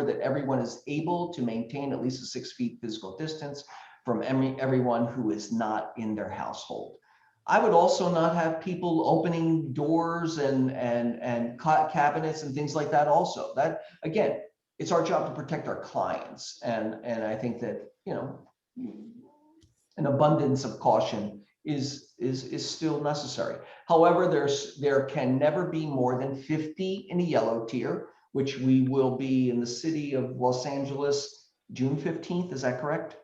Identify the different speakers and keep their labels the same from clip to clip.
Speaker 1: that everyone is able to maintain at least a 6 feet physical distance from everyone who is not in their household. I would also not have people opening doors and cabinets and things like that also. That, again, it's our job to protect our clients. And I think that, you know, an abundance of caution is still necessary. However, there can never be more than 50 in a yellow tier, which we will be in the city of Los Angeles June 15th. Is that correct?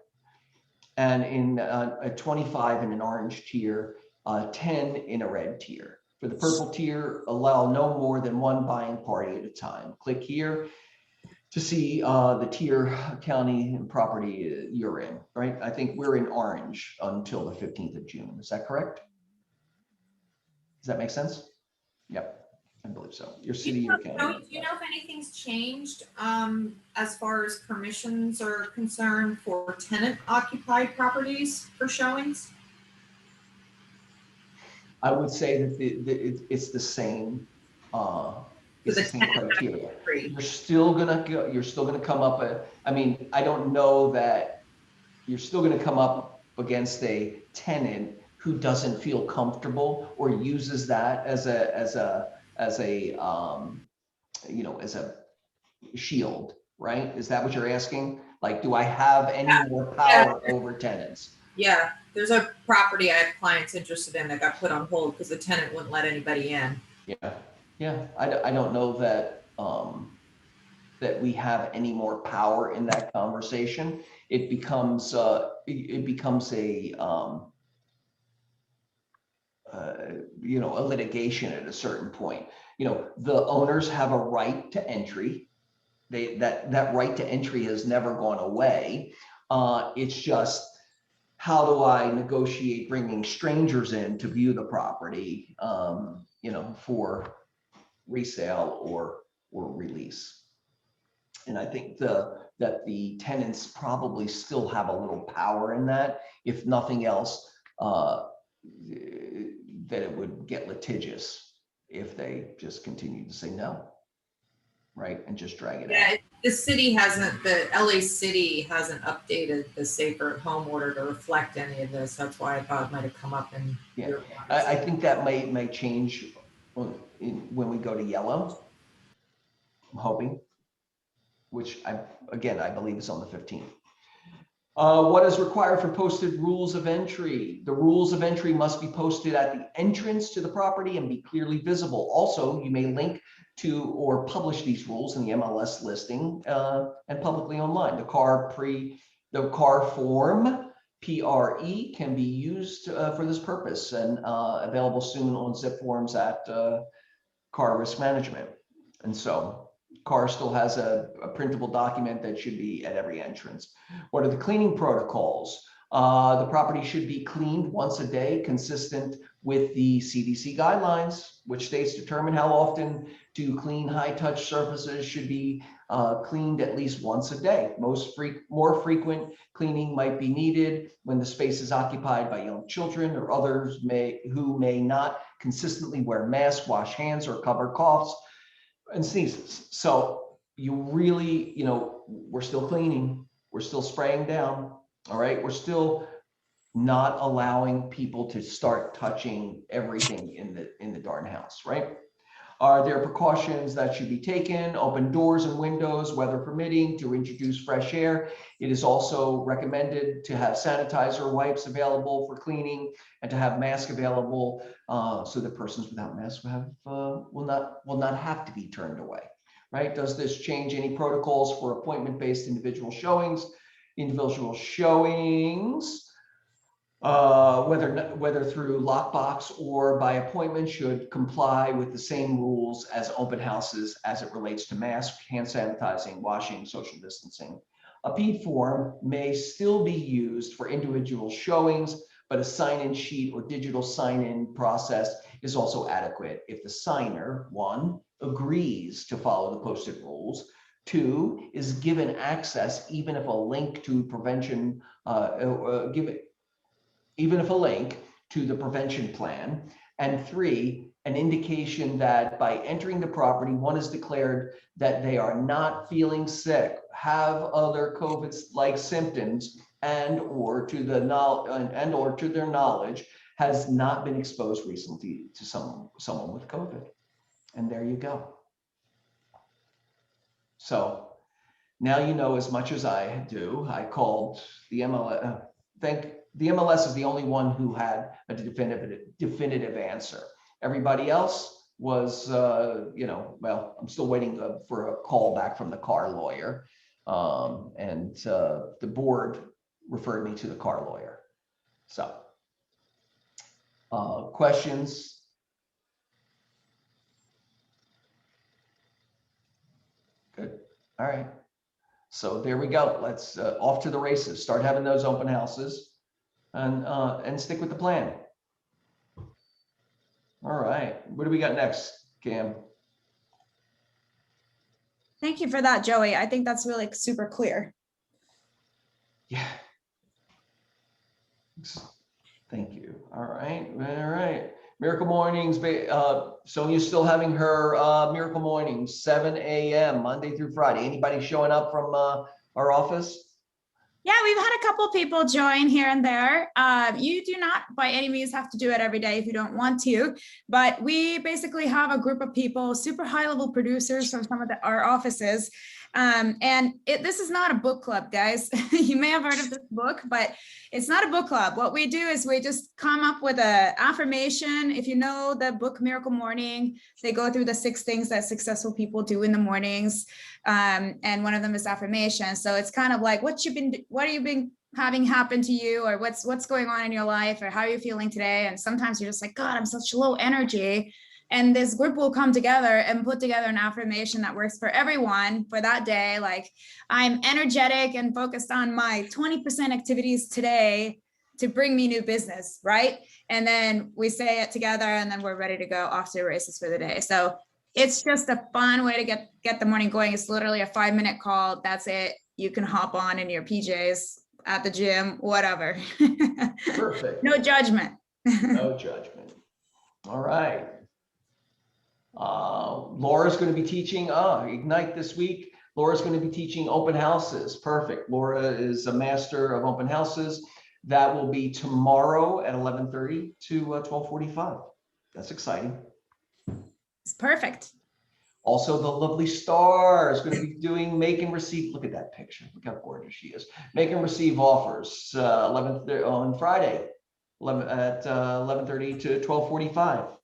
Speaker 1: And in a 25 in an orange tier, 10 in a red tier. For the purple tier, allow no more than one buying party at a time. Click here to see the tier, county, and property you're in, right? I think we're in orange until the 15th of June. Is that correct? Does that make sense? Yep, I believe so. Your city, your county.
Speaker 2: Do you know if anything's changed as far as permissions are concerned for tenant occupied properties for showings?
Speaker 1: I would say that it's the same. It's the same criteria. You're still gonna come up. I mean, I don't know that you're still gonna come up against a tenant who doesn't feel comfortable or uses that as a you know, as a shield, right? Is that what you're asking? Like, do I have any more power over tenants?
Speaker 2: Yeah, there's a property I have clients interested in that got put on hold because the tenant wouldn't let anybody in.
Speaker 1: Yeah. I don't know that that we have any more power in that conversation. It becomes a you know, a litigation at a certain point. You know, the owners have a right to entry. That right to entry has never gone away. It's just, how do I negotiate bringing strangers in to view the property, you know, for resale or release? And I think that the tenants probably still have a little power in that, if nothing else, that it would get litigious if they just continue to say no, right, and just drag it out.
Speaker 2: The city hasn't, the LA city hasn't updated the safer at home order to reflect any of this. That's why I thought it might have come up in.
Speaker 1: Yeah, I think that may change when we go to yellow. I'm hoping, which I believe is on the 15th. What is required for posted rules of entry? The rules of entry must be posted at the entrance to the property and be clearly visible. Also, you may link to or publish these rules in the MLS listing and publicly online. The car form, PRE, can be used for this purpose and available soon on zip forms at Car Risk Management. And so car still has a printable document that should be at every entrance. What are the cleaning protocols? The property should be cleaned once a day, consistent with the CDC guidelines, which states determine how often to clean high-touch surfaces should be cleaned at least once a day. More frequent cleaning might be needed when the space is occupied by young children or others who may not consistently wear masks, wash hands, or cover coughs and sneezes. So you really, you know, we're still cleaning, we're still spraying down, all right? We're still not allowing people to start touching everything in the darn house, right? Are there precautions that should be taken? Open doors and windows, weather permitting, to introduce fresh air. It is also recommended to have sanitizer wipes available for cleaning and to have masks available so that persons without masks will not have to be turned away, right? Does this change any protocols for appointment-based individual showings? Individual showings, whether through lockbox or by appointment, should comply with the same rules as open houses as it relates to masks, hand sanitizing, washing, social distancing. A PED form may still be used for individual showings, but a sign-in sheet or digital sign-in process is also adequate if the signer, 1, agrees to follow the posted rules, 2, is given access even if a link to prevention even if a link to the prevention plan, and 3, an indication that by entering the property, one is declared that they are not feeling sick, have other COVID-like symptoms, and or to their knowledge has not been exposed recently to someone with COVID. And there you go. So now you know as much as I do. I called the MLS. The MLS is the only one who had a definitive answer. Everybody else was, well, I'm still waiting for a call back from the car lawyer. And the board referred me to the car lawyer. So, questions? Good. All right. So there we go. Let's off to the races. Start having those open houses, and stick with the plan. All right. What do we got next, Cam?
Speaker 3: Thank you for that, Joey. I think that's really super clear.
Speaker 1: Yeah. Thank you. All right. All right. Miracle Mornings. Sonia's still having her Miracle Mornings, 7 a.m. Monday through Friday. Anybody showing up from our office?
Speaker 3: Yeah, we've had a couple people join here and there. You do not by any means have to do it every day if you don't want to, but we basically have a group of people, super high level producers from some of our offices. This is not a book club, guys. You may have heard of this book, but it's not a book club. What we do is we just come up with an affirmation. If you know the book Miracle Morning, they go through the 6 things that successful people do in the mornings. And one of them is affirmation. So it's kind of like what have you been having happen to you, or what's going on in your life, or how are you feeling today? And sometimes you're just like, God, I'm such low energy. And this group will come together and put together an affirmation that works for everyone for that day. Like, I'm energetic and focused on my 20% activities today to bring me new business, right? And then we say it together, and then we're ready to go off to the races for the day. So it's just a fun way to get the morning going. It's literally a 5-minute call. That's it. You can hop on in your PJs at the gym, whatever.
Speaker 1: Perfect.
Speaker 3: No judgment.
Speaker 1: No judgment. All right. Laura's going to be teaching Ignite this week. Laura's going to be teaching open houses. Perfect. Laura is a master of open houses. That will be tomorrow at 11:30 to 12:45. That's exciting.
Speaker 3: It's perfect.
Speaker 1: Also, the lovely Star is going to be doing make and receive. Look at that picture. Look how gorgeous she is. Make and receive offers 11 on Friday, 11:30 to 12:45.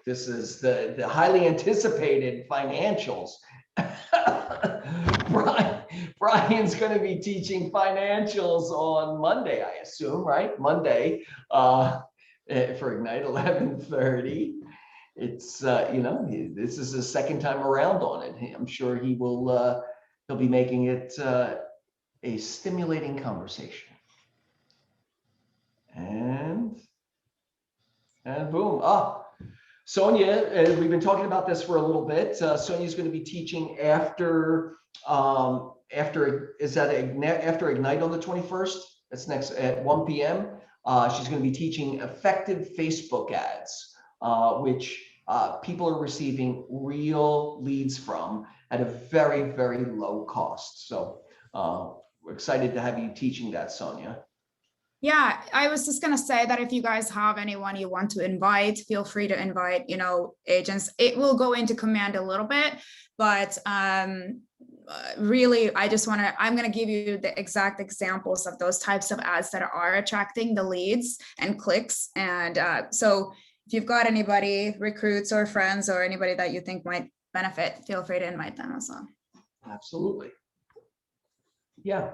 Speaker 1: This is the highly anticipated financials. Brian's going to be teaching financials on Monday, I assume, right? Monday for Ignite 11:30. It's this is his second time around on it. I'm sure he'll be making it a stimulating conversation. And boom. Sonia, we've been talking about this for a little bit. Sonia's going to be teaching after Ignite on the 21st. That's next at 1 p.m. She's going to be teaching effective Facebook ads, which people are receiving real leads from at a very, very low cost. So we're excited to have you teaching that, Sonia.
Speaker 3: Yeah, I was just going to say that if you guys have anyone you want to invite, feel free to invite, agents. It will go into command a little bit, but really, I'm going to give you the exact examples of those types of ads that are attracting the leads and clicks. And so if you've got anybody, recruits or friends or anybody that you think might benefit, feel free to invite them as well.
Speaker 1: Absolutely. Yeah.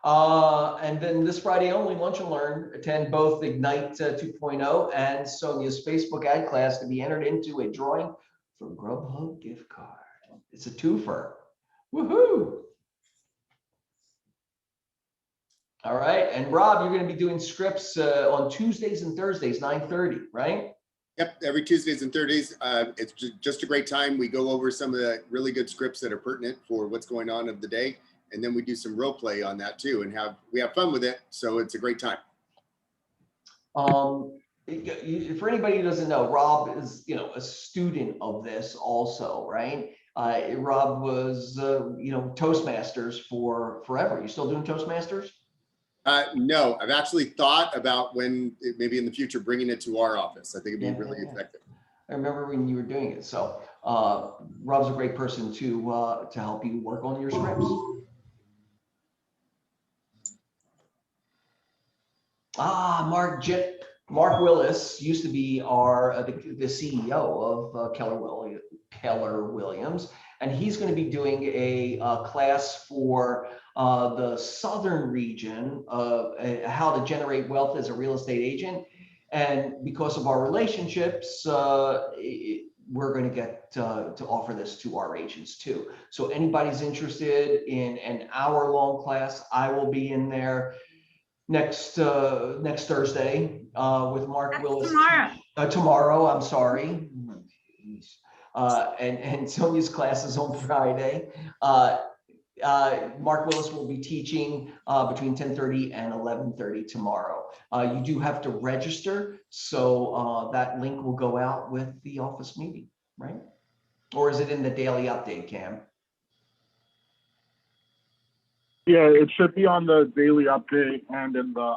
Speaker 1: And then this Friday only, Lunch and Learn, attend both Ignite 2.0 and Sonia's Facebook ad class to be entered into a drawing for Grubhub gift card. It's a twofer. Woohoo! All right, and Rob, you're going to be doing scripts on Tuesdays and Thursdays, 9:30, right?
Speaker 4: Yep, every Tuesdays and Thursdays. It's just a great time. We go over some of the really good scripts that are pertinent for what's going on of the day. And then we do some role play on that too, and we have fun with it. So it's a great time.
Speaker 1: For anybody who doesn't know, Rob is, a student of this also, right? Rob was, Toastmasters for forever. You still doing Toastmasters?
Speaker 4: No, I've actually thought about maybe in the future, bringing it to our office. I think it'd be really
Speaker 1: Yeah.
Speaker 4: effective.
Speaker 1: I remember when you were doing it. So Rob's a great person to help you work on your scripts. Mark Willis used to be the CEO of Keller Williams, and he's going to be doing a class for the southern region of how to generate wealth as a real estate agent. And because of our relationships, we're going to get to offer this to our agents too. So anybody's interested in an hour-long class, I will be in there next Thursday with Mark
Speaker 3: That's
Speaker 1: Willis.
Speaker 3: tomorrow.
Speaker 1: Tomorrow, I'm sorry. And Sonia's class is on Friday. Mark Willis will be teaching between 10:30 and 11:30 tomorrow. You do have to register, so that link will go out with the office meeting, right? Or is it in the daily update, Cam?
Speaker 5: Yeah, it should be on the daily update and in the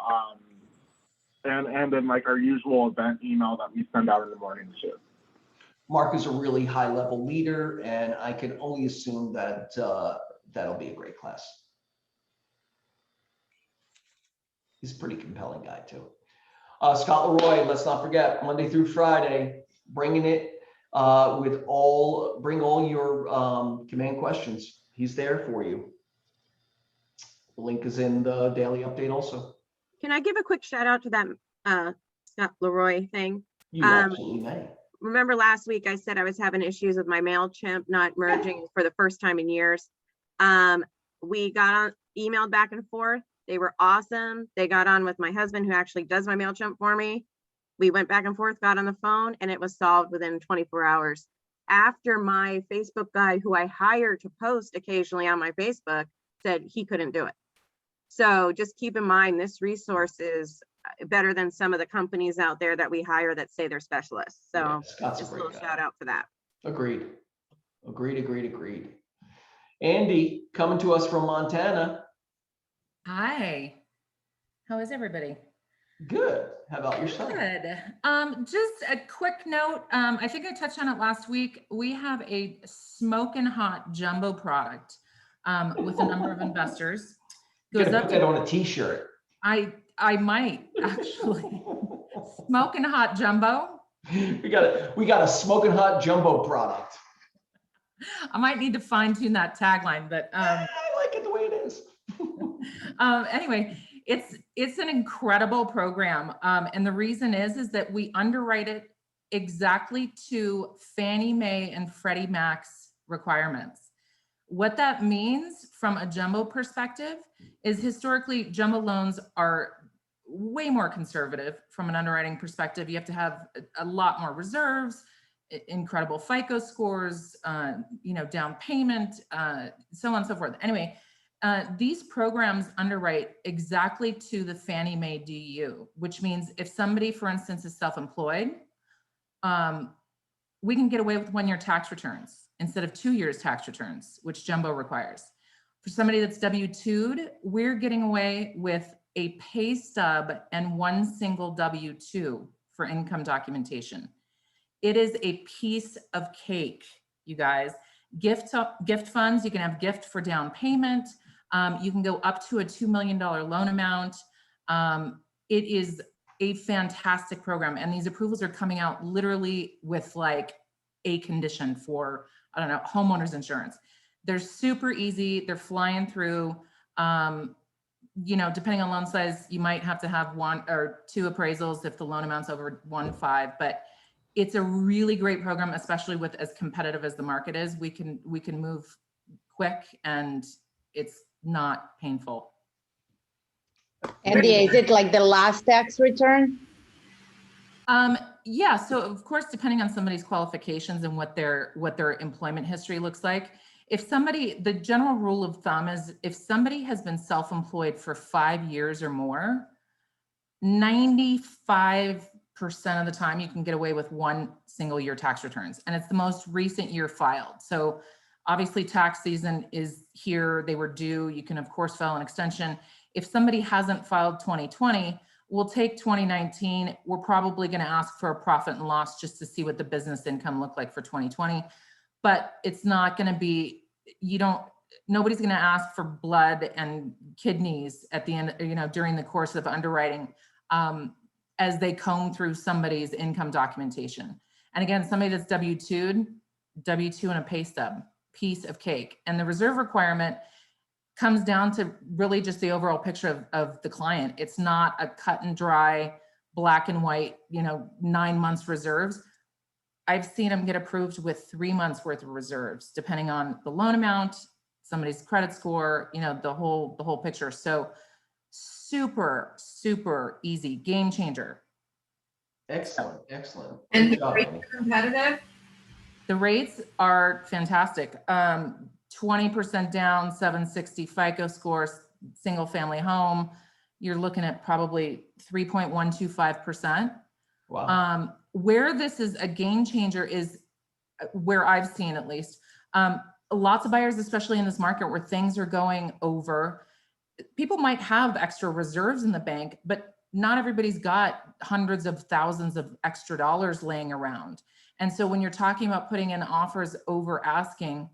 Speaker 5: and in like our usual event email that we send out in the morning too.
Speaker 1: Mark is a really high-level leader, and I can only assume that that'll be a great class. He's a pretty compelling guy too. Scott Leroy, let's not forget, Monday through Friday, bringing it bring all your command questions. He's there for you. The link is in the daily update also.
Speaker 6: Can I give a quick shout out to that Scott Leroy thing?
Speaker 1: You absolutely may.
Speaker 6: Remember last week I said I was having issues with my MailChimp not merging for the first time in years. We got emailed back and forth. They were awesome. They got on with my husband who actually does my MailChimp for me. We went back and forth, got on the phone, and it was solved within 24 hours. After my Facebook guy who I hire to post occasionally on my Facebook said he couldn't do it. So just keep in mind, this resource is better than some of the companies out there that we hire that say they're specialists. So
Speaker 1: yeah,
Speaker 6: just a little shout out for that.
Speaker 1: Agreed. Andy, coming to us from Montana.
Speaker 7: Hi, how is everybody?
Speaker 1: Good. How about yourself?
Speaker 7: Good. Just a quick note. I think I touched on it last week. We have a smoking hot jumbo product with a number of investors.
Speaker 1: Goes up. Put that on a t-shirt.
Speaker 7: I might actually. Smoking hot jumbo.
Speaker 1: We got a smoking hot jumbo product.
Speaker 7: I might need to fine tune that tagline, but
Speaker 1: I like it the way it is.
Speaker 7: Anyway, it's an incredible program. And the reason is that we underwrite it exactly to Fannie Mae and Freddie Mac's requirements. What that means from a jumbo perspective is historically jumbo loans are way more conservative from an underwriting perspective. You have to have a lot more reserves, incredible FICO scores, down payment, so on and so forth. Anyway, these programs underwrite exactly to the Fannie Mae DU, which means if somebody, for instance, is self-employed, we can get away with 1 year tax returns instead of 2 years tax returns, which jumbo requires. For somebody that's W-2'd, we're getting away with a pay stub and one single W-2 for income documentation. It is a piece of cake, you guys. Gift funds, you can have gift for down payment. You can go up to a $2 million loan amount. It is a fantastic program. And these approvals are coming out literally with like a condition for, I don't know, homeowners insurance. They're super easy. They're flying through. Depending on loan size, you might have to have 1 or 2 appraisals if the loan amount's over 1.5, but it's a really great program, especially with as competitive as the market is. We can move quick and it's not painful.
Speaker 8: Andy, is it like the last tax return?
Speaker 7: Yeah, so of course, depending on somebody's qualifications and what their employment history looks like, the general rule of thumb is if somebody has been self-employed for 5 years or more, 95% of the time you can get away with one single year tax returns, and it's the most recent year filed. So obviously tax season is here, they were due. You can of course file an extension. If somebody hasn't filed 2020, we'll take 2019. We're probably going to ask for a profit and loss just to see what the business income looked like for 2020. But it's not going to be, nobody's going to ask for blood and kidneys at the end, during the course of underwriting, as they comb through somebody's income documentation. And again, somebody that's W-2'd, W-2 and a pay stub, piece of cake. And the reserve requirement comes down to really just the overall picture of the client. It's not a cut and dry, black and white, 9 months reserves. I've seen them get approved with 3 months worth of reserves, depending on the loan amount, somebody's credit score, the whole picture. So super, super easy, game changer.
Speaker 1: Excellent, excellent.
Speaker 2: And
Speaker 1: Good
Speaker 2: the
Speaker 1: job,
Speaker 2: rates
Speaker 1: Amy.
Speaker 2: are competitive.
Speaker 7: The rates are fantastic. 20% down, 760 FICO scores, single family home. You're looking at probably 3.125%.
Speaker 1: Wow.
Speaker 7: Where this is a game changer is where I've seen, at least, lots of buyers, especially in this market where things are going over, people might have extra reserves in the bank, but not everybody's got hundreds of thousands of extra dollars laying around. And so when you're talking about putting in offers over asking,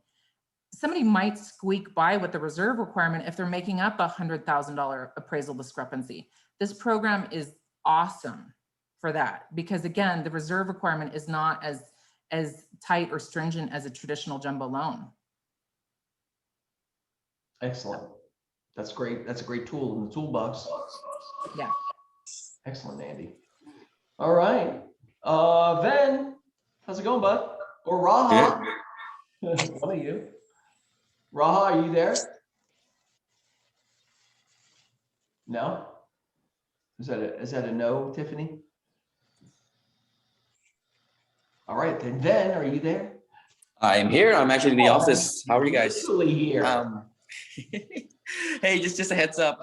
Speaker 7: somebody might squeak by with the reserve requirement if they're making up $100,000 appraisal discrepancy. This program is awesome for that, because again, the reserve requirement is not as tight or stringent as a traditional jumbo loan.
Speaker 1: Excellent. That's great. That's a great tool in the toolbox.
Speaker 7: Yeah.
Speaker 1: Excellent, Andy. All right. Ven, how's it going, bud? Or Raha? One of you. Raha, are you there? No? Is that a no, Tiffany? All right, then are you there?
Speaker 9: I'm here. I'm actually in the office. How are you guys?
Speaker 1: Literally here.
Speaker 9: Hey, just a heads up.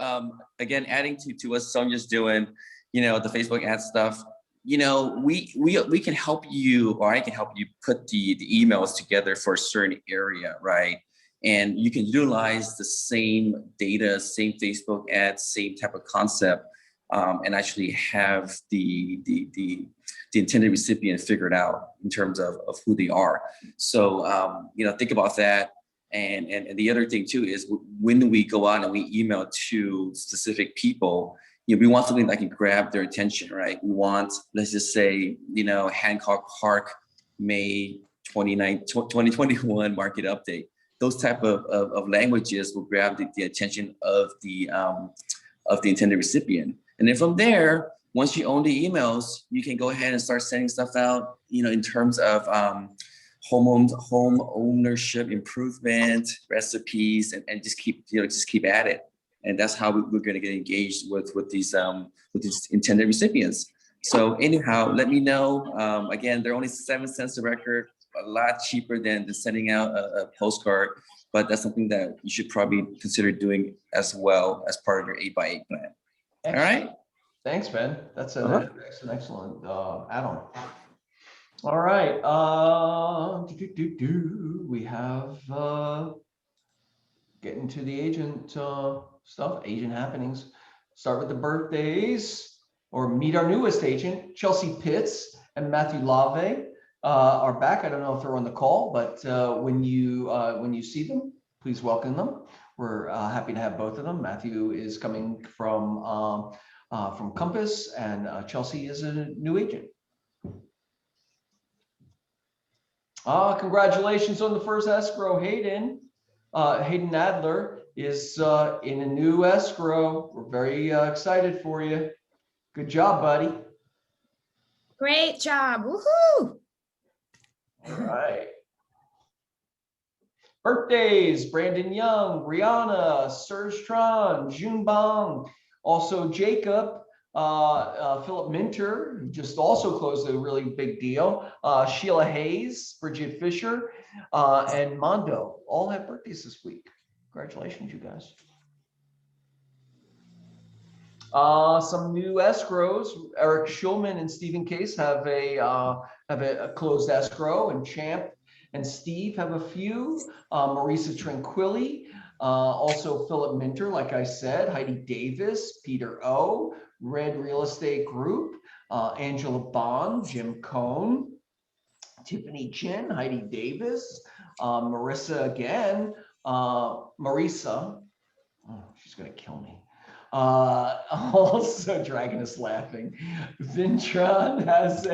Speaker 9: Again, adding to what Sonia's doing, the Facebook ad stuff. We can help you, or I can help you put the emails together for a certain area, right? And you can utilize the same data, same Facebook ads, same type of concept, and actually have the intended recipient figured out in terms of who they are. So, think about that. And the other thing too is when we go out and we email to specific people, we want something that can grab their attention, right? We want, let's just say, Hancock Park, May 29, 2021 market update. Those type of languages will grab the attention of the intended recipient. And then from there, once you own the emails, you can go ahead and start sending stuff out, in terms of home ownership improvement recipes, and just keep at it. And that's how we're going to get engaged with these intended recipients. So anyhow, let me know. Again, they're only 7 cents a record, a lot cheaper than sending out a postcard, but that's something that you should probably consider doing as well as part of your 8x8 plan.
Speaker 1: Excellent.
Speaker 9: All right.
Speaker 1: Thanks, Ben. That's an excellent add-on. All right. We have getting to the agent stuff, agent happenings. Start with the birthdays, or meet our newest agent, Chelsea Pitts and Matthew Lave are back. I don't know if they're on the call, but when you see them, please welcome them. We're happy to have both of them. Matthew is coming from Compass, and Chelsea is a new agent. Congratulations on the first escrow, Hayden. Hayden Adler is in a new escrow. We're very excited for you. Good job, buddy.
Speaker 3: Great job. Woohoo!
Speaker 1: All right. Birthdays: Brandon Young, Rihanna, Serge Tron, June Bong, also Jacob, Philip Minter, who just also closed a really big deal, Sheila Hayes, Bridget Fisher, and Mondo all have birthdays this week. Congratulations, you guys. Some new escrows. Eric Schulman and Stephen Case have a closed escrow, and Champ and Steve have a few. Marisa Tranquilli, also Philip Minter, like I said, Heidi Davis, Peter O, Red Real Estate Group, Angela Bond, Jim Cohn, Tiffany Chin, Heidi Davis, Marissa again, Marisa. Oh, she's gonna kill me. Also, Dragon is laughing. Vintron has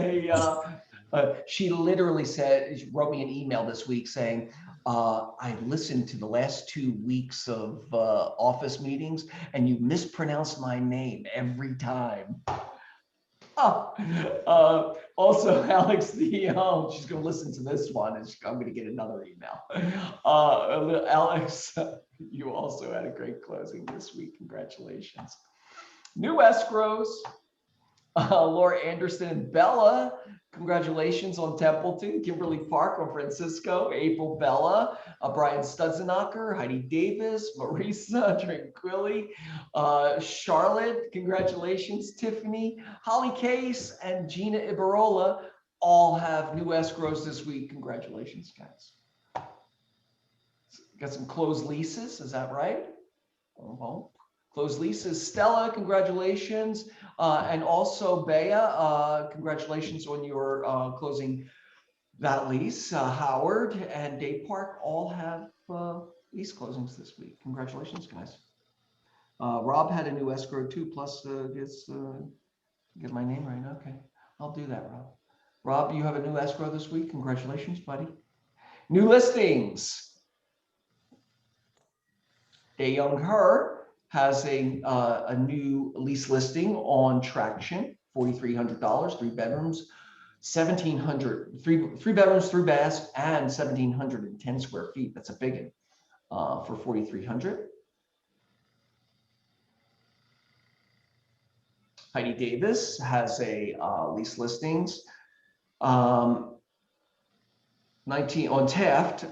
Speaker 1: she literally said, she wrote me an email this week saying, I listened to the last 2 weeks of office meetings and you mispronounced my name every time. Also, Alex, she's going to listen to this one and I'm going to get another email. Alex, you also had a great closing this week. Congratulations. New escrows. Laura Anderson and Bella, congratulations on Templeton. Kimberly Park on Francisco. April Bella, Brian Studzenacher, Heidi Davis, Marisa Tranquilli, Charlotte, congratulations. Tiffany, Holly Case, and Gina Ibarola all have new escrows this week. Congratulations, guys. Got some closed leases, is that right? Well, closed leases. Stella, congratulations. And also Bea, congratulations on your closing that lease. Howard and Dave Park all have lease closings this week. Congratulations, guys. Rob had a new escrow too, plus get my name right. Okay, I'll do that, Rob. Rob, you have a new escrow this week. Congratulations, buddy. New listings. Dayoung Her has a new lease listing on Traction, $4,300, 3 bedrooms, 1,700, three bedrooms, 3 baths, and 1,710 square feet. That's a big one for 4,300. Heidi Davis has a lease listings. 19 on Taft,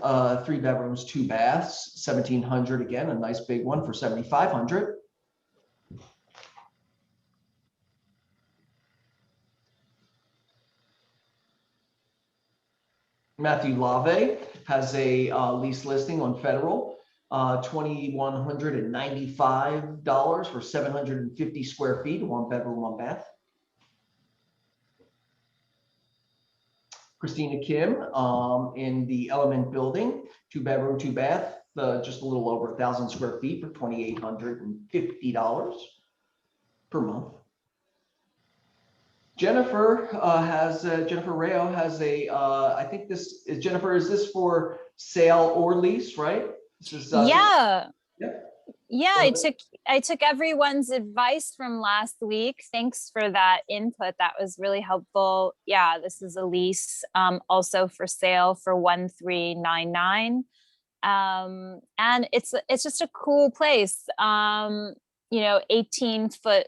Speaker 1: 3 bedrooms, 2 baths, 1,700 again, a nice big one for 7,500. Matthew Lave has a lease listing on Federal, $2,195 for 750 square feet, 1 bedroom, 1 bath. Christina Kim in the Element Building, 2 bedroom, 2 bath, just a little over 1,000 square feet for $2,850 per month. Jennifer Jennifer Rayo has a, I think this is Jennifer, is this for sale or lease, right? This is,
Speaker 10: yeah.
Speaker 1: Yeah.
Speaker 10: Yeah, I took everyone's advice from last week. Thanks for that input. That was really helpful. Yeah, this is a lease, also for sale for 1,399. And it's just a cool place. 18-foot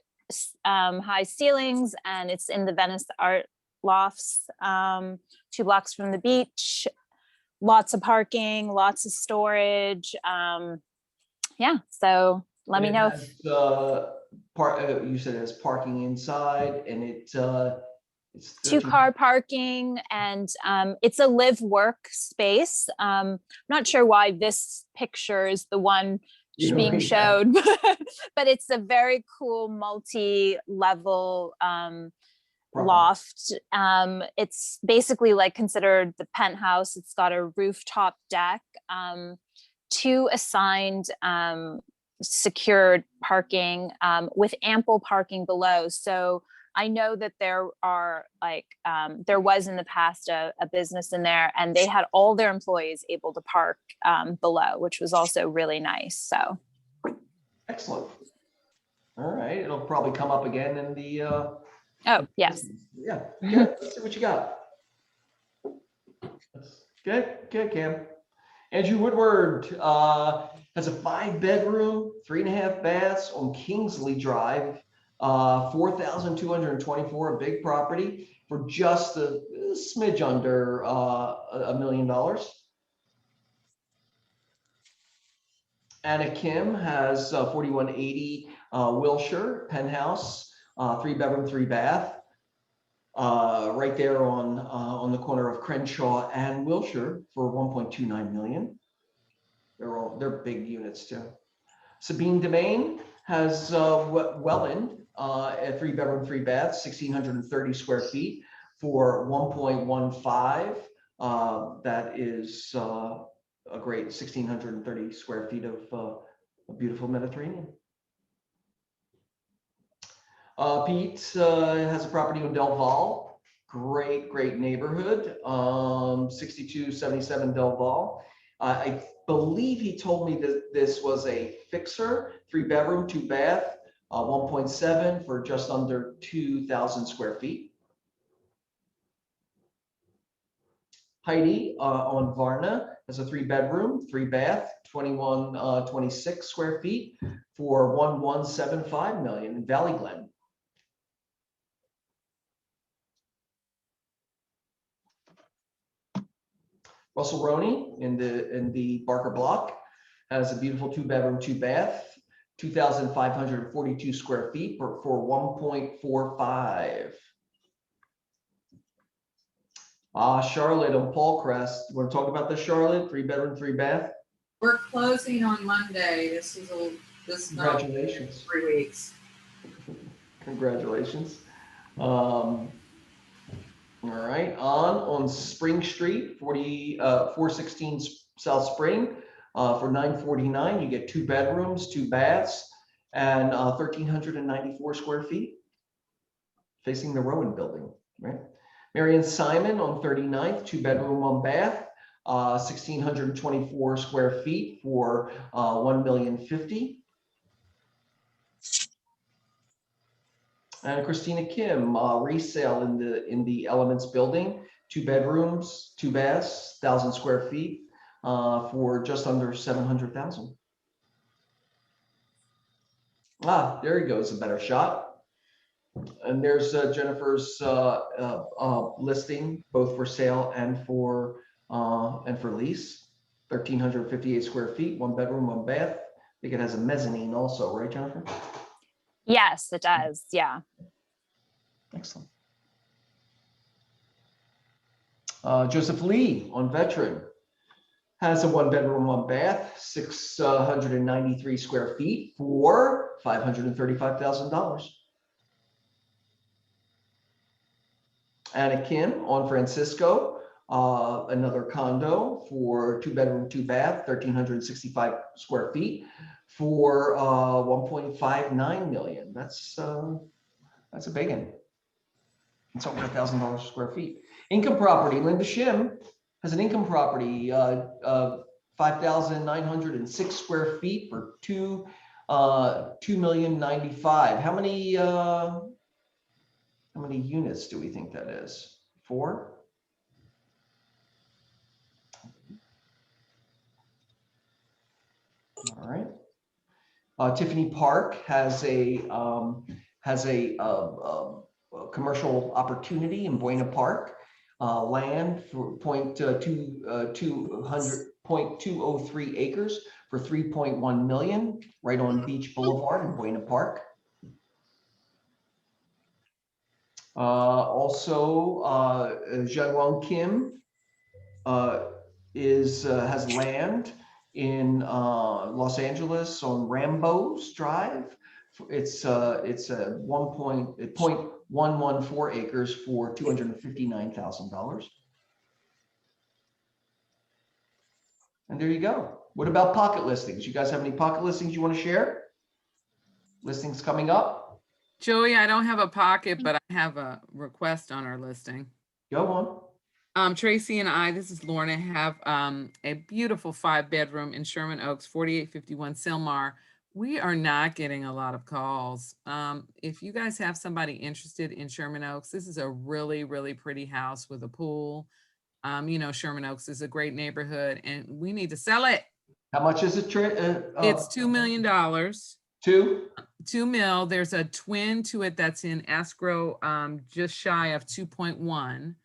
Speaker 10: high ceilings, and it's in the Venice Art Lofts, 2 blocks from the beach. Lots of parking, lots of storage. Yeah, so let me know.
Speaker 1: You said it has parking inside, and it's
Speaker 10: 2-car parking, and it's a live work space. Not sure why this picture is the one being showed, but it's a very cool multi-level loft. It's basically like considered the penthouse. It's got a rooftop deck, 2 assigned secured parking with ample parking below. So I know that there are there was in the past a business in there, and they had all their employees able to park below, which was also really nice. So
Speaker 1: excellent. All right, it'll probably come up again in the
Speaker 10: oh yes.
Speaker 1: Yeah, let's see what you got. Good, Cam. Andrew Woodward has a 5-bedroom, 3.5 baths on Kingsley Drive, 4,224, a big property for just a smidge under $1 million. Anna Kim has 4180 Wilshire penthouse, 3-bedroom, 3-bath, right there on the corner of Crenshaw and Wilshire for 1.29 million. They're big units too. Sabine Domain has Welland, a 3-bedroom, 3-bath, 1,630 square feet for 1.15. That is a great 1,630 square feet of a beautiful Mediterranean. Pete has a property in Del Val, great neighborhood, 6277 Del Val. I believe he told me that this was a fixer, 3-bedroom, 2-bath, 1.7 for just under 2,000 square feet. Heidi on Varna has a 3-bedroom, 3-bath, 26 square feet for 1.175 million in Valley Glen. Russell Roney in the Barker Block has a beautiful 2-bedroom, 2-bath, 2,542 square feet for 1.45. Charlotte on Paulcrest. You want to talk about this, Charlotte? 3-bedroom, 3-bath.
Speaker 2: We're closing on Monday. This
Speaker 1: Congratulations.
Speaker 2: 3 weeks.
Speaker 1: Congratulations. All right, on Spring Street, 416 South Spring, for $949. You get 2 bedrooms, 2 baths, and 1,394 square feet, facing the Rowan Building. Right. Marion Simon on 39th, 2-bedroom, 1-bath, 1,624 square feet for $1,050,000. And Christina Kim, resale in the Elements Building, 2 bedrooms, 2 baths, 1,000 square feet for just under 700,000. There he goes, a better shot. And there's Jennifer's listing, both for sale and for lease. 1,358 square feet, 1 bedroom, 1 bath. I think it has a mezzanine also, right, Jennifer?
Speaker 10: Yes, it does. Yeah.
Speaker 1: Excellent. Joseph Lee on Veteran has a 1-bedroom, 1-bath, 693 square feet for $535,000. Anna Kim on Francisco, another condo for 2-bedroom, 2-bath, 1,365 square feet for $1.59 million. That's a big one. It's over $1,000 per square feet. Income property, Linda Shim has an income property, 5,906 square feet for $2,095,000. How many units do we think that is? 4? All right. Tiffany Park has a commercial opportunity in Buena Park, land for 0.203 acres for $3.1 million, right on Beach Boulevard in Buena Park. Also, Jianwang Kim has land in Los Angeles on Rambo's Drive. It's a 0.114 acres for $259,000. And there you go. What about pocket listings? You guys have any pocket listings you want to share? Listings coming up?
Speaker 11: Joey, I don't have a pocket, but I have a request on our listing.
Speaker 1: Go on.
Speaker 11: Tracy and I, this is Lorna, have a beautiful 5-bedroom in Sherman Oaks, 4851 Silmar. We are not getting a lot of calls. If you guys have somebody interested in Sherman Oaks, this is a really, really pretty house with a pool. You know, Sherman Oaks is a great neighborhood and we need to sell it.
Speaker 1: How much is it?
Speaker 11: It's $2 million.
Speaker 1: 2
Speaker 11: mil. There's a twin to it that's in escrow, just shy of 2.1.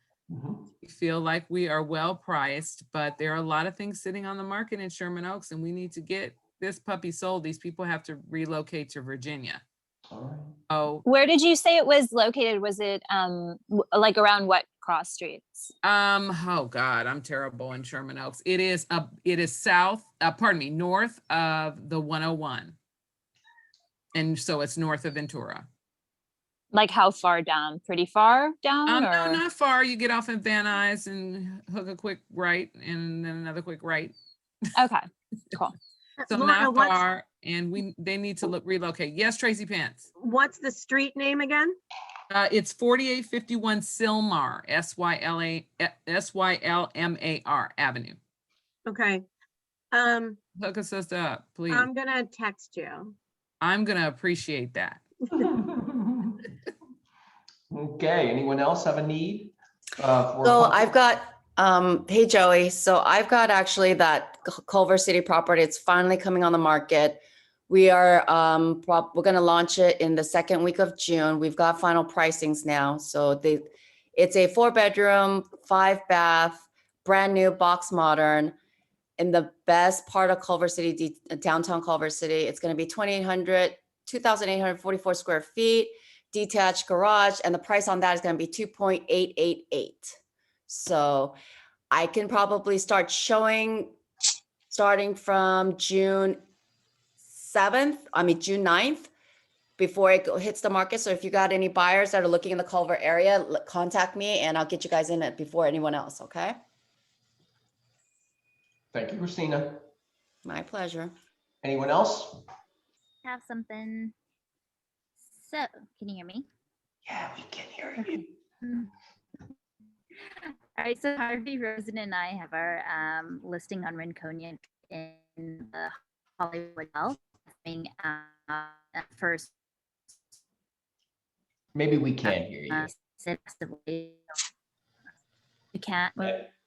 Speaker 11: We feel like we are well priced, but there are a lot of things sitting on the market in Sherman Oaks and we need to get this puppy sold, these people have to relocate to Virginia.
Speaker 1: All right.
Speaker 11: Oh,
Speaker 10: Where did you say it was located? Was it like around what cross streets?
Speaker 11: oh God, I'm terrible in Sherman Oaks. It is north of the 101. And so it's north of Ventura.
Speaker 10: Like how far down? Pretty far down?
Speaker 11: No,
Speaker 10: Or?
Speaker 11: not far. You get off at Van Nuys and hook a quick right and then another quick right.
Speaker 10: Okay, cool.
Speaker 11: So
Speaker 6: Lorna,
Speaker 11: not far, and they need to relocate. Yes, Tracy Pants.
Speaker 6: What's the street name again?
Speaker 11: It's 4851 Sylmar, Sylmar Avenue.
Speaker 6: Okay.
Speaker 11: Hook us up, please.
Speaker 6: I'm gonna text you.
Speaker 11: I'm gonna appreciate that.
Speaker 1: Okay, anyone else have a need?
Speaker 12: So I've got, hey Joey, so I've got actually that Culver City property. It's finally coming on the market. We are, we're gonna launch it in the second week of June. We've got final pricings now. So it's a 4-bedroom, 5-bath, brand new box modern in the best part of Culver City, downtown Culver City. It's gonna be 2,844 square feet, detached garage, and the price on that is gonna be 2.888. So I can probably start showing starting from June 9th, before it hits the market. So if you got any buyers that are looking in the Culver area, contact me and I'll get you guys in it before anyone else, okay?
Speaker 1: Thank you, Christina.
Speaker 12: My pleasure.
Speaker 1: Anyone else?
Speaker 13: Have something. So, can you hear me?
Speaker 1: Yeah, we can hear you.
Speaker 13: All right, so Harvey Rosen and I have our listing on Rinconia in the Hollywood Health. First,
Speaker 1: Maybe we can't hear you.
Speaker 13: We can't.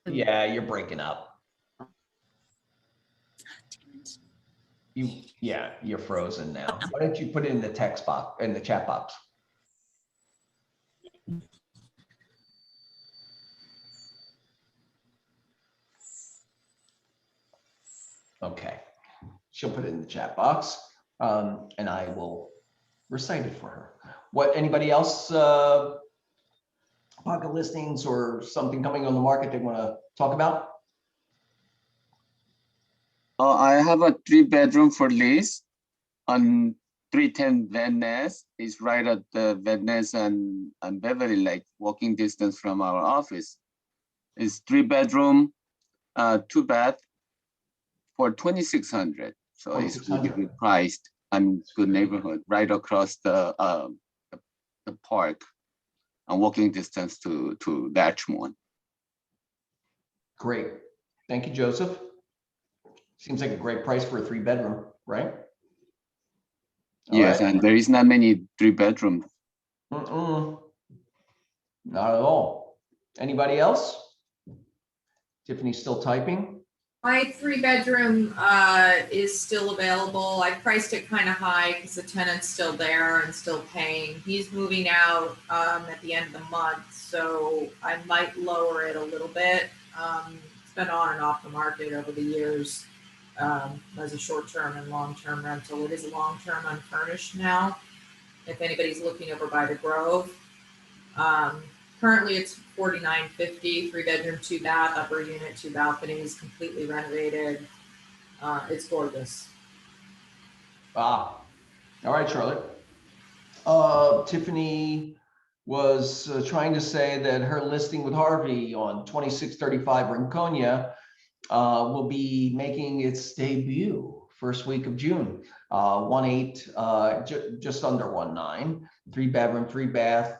Speaker 1: Yeah, you're breaking up. You're frozen now. Why don't you put it in the text box, in the chat box? Okay, she'll put it in the chat box, and I will recite it for her. Anybody else, pocket listings or something coming on the market they want to talk about?
Speaker 14: I have a 3-bedroom for lease on 310 Van Ness. It's right at the Van Ness and Beverly Lake, walking distance from our office. It's 3-bedroom, 2-bath for 2,600. So it's really good priced and good neighborhood, right across the park and walking distance to Larchmont.
Speaker 1: Great. Thank you, Joseph. Seems like a great price for a 3-bedroom, right?
Speaker 14: Yes,
Speaker 1: right.
Speaker 14: And there is not many 3-bedrooms.
Speaker 1: Not at all. Anybody else? Tiffany's still typing.
Speaker 2: My 3-bedroom is still available. I priced it kind of high because the tenant's still there and still paying. He's moving out at the end of the month, so I might lower it a little bit. It's been on and off the market over the years as a short-term and long-term rental. It is long-term unfurnished now, if anybody's looking over by the Grove. Currently it's $49.50, 3-bedroom, 2-bath, upper unit, 2 balconies, completely renovated. It's gorgeous.
Speaker 1: All right, Charlotte. Tiffany was trying to say that her listing with Harvey on 2635 Rinconia will be making its debut first week of June. 1.8, just under 1.9, 3-bedroom, 3-bath,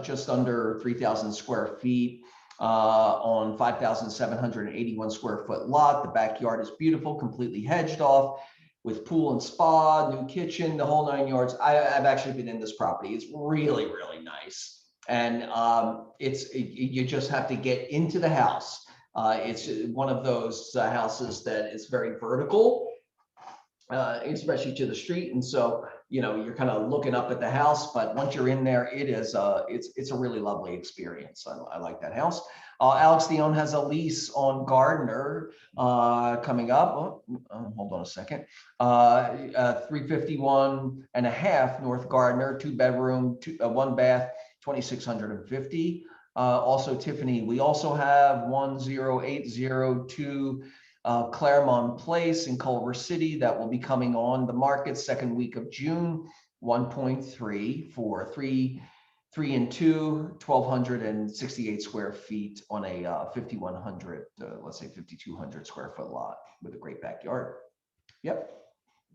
Speaker 1: just under 3,000 square feet on 5,781 square foot lot. The backyard is beautiful, completely hedged off with pool and spa, new kitchen, the whole 9 yards. I've actually been in this property. It's really, really nice. And you just have to get into the house. It's one of those houses that is very vertical, especially to the street. And so you know, you're kind of looking up at the house, but once you're in there, it is, it's a really lovely experience. I like that house. Alex Dion has a lease on Gardner coming up. Hold on a second. 351 and a half North Gardner, 2-bedroom, 1 bath, 2,650. Also Tiffany, we also have 10802 Claremont Place in Culver City that will be coming on the market second week of June, 1.3 for 3 and 2, 1,268 square feet on a 5,100, let's say 5,200 square foot lot with a great backyard. Yep.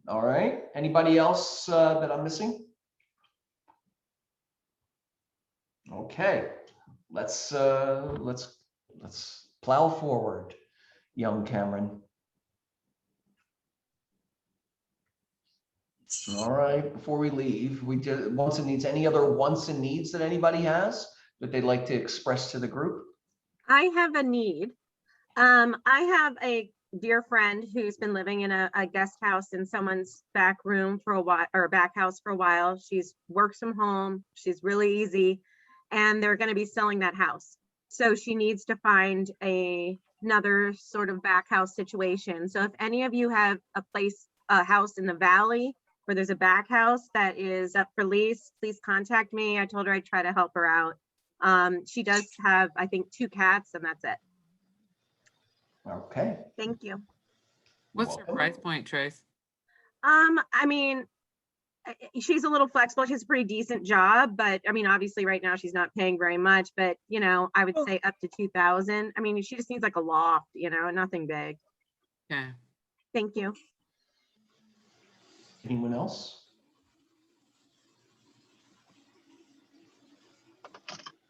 Speaker 1: All right. Anybody else that I'm missing? Okay. Let's plow forward, young Cameron. All right, before we leave, we did wants and needs. Any other wants and needs that anybody has that they'd like to express to the group?
Speaker 6: I have a need. I have a dear friend who's been living in a guest house in someone's back room for a while, or back house for a while. She's works from home. She's really easy, and they're going to be selling that house. So she needs to find another sort of back house situation. So if any of you have a house in the valley where there's a back house that is up for lease, please contact me. I told her I'd try to help her out. She does have, I think, 2 cats, and that's it.
Speaker 1: Okay.
Speaker 6: Thank you.
Speaker 11: What's her price point, Trace?
Speaker 6: I mean, she's a little flexible. She has a pretty decent job, but I mean, obviously right now she's not paying very much, but you know, I would say up to 2,000. I mean, she just needs like a loft, you know, nothing big.
Speaker 11: Okay.
Speaker 6: Thank you.
Speaker 1: Anyone else?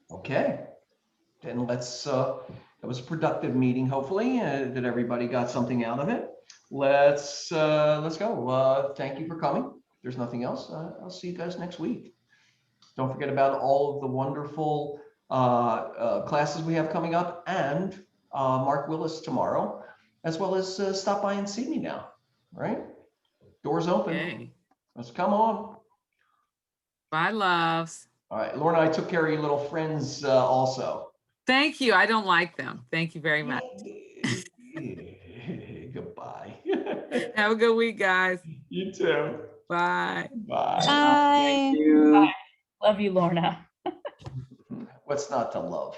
Speaker 1: Okay, then let's, it was a productive meeting, hopefully, that everybody got something out of it. Let's go. Thank you for coming. If there's nothing else, I'll see you guys next week. Don't forget about all of the wonderful classes we have coming up, and Mark Willis tomorrow, as well as stop by and see me now, right? Doors open.
Speaker 11: Okay.
Speaker 1: Let's come on.
Speaker 11: Bye, loves.
Speaker 1: All right, Lorna, I took care of your little friends also.
Speaker 11: Thank you. I don't like them. Thank you very much.
Speaker 1: Goodbye.
Speaker 11: Have a good week, guys.
Speaker 1: You too.
Speaker 11: Bye.
Speaker 1: Bye.
Speaker 10: Bye.
Speaker 14: Thank you.
Speaker 15: Love you, Lorna.
Speaker 1: What's not to love?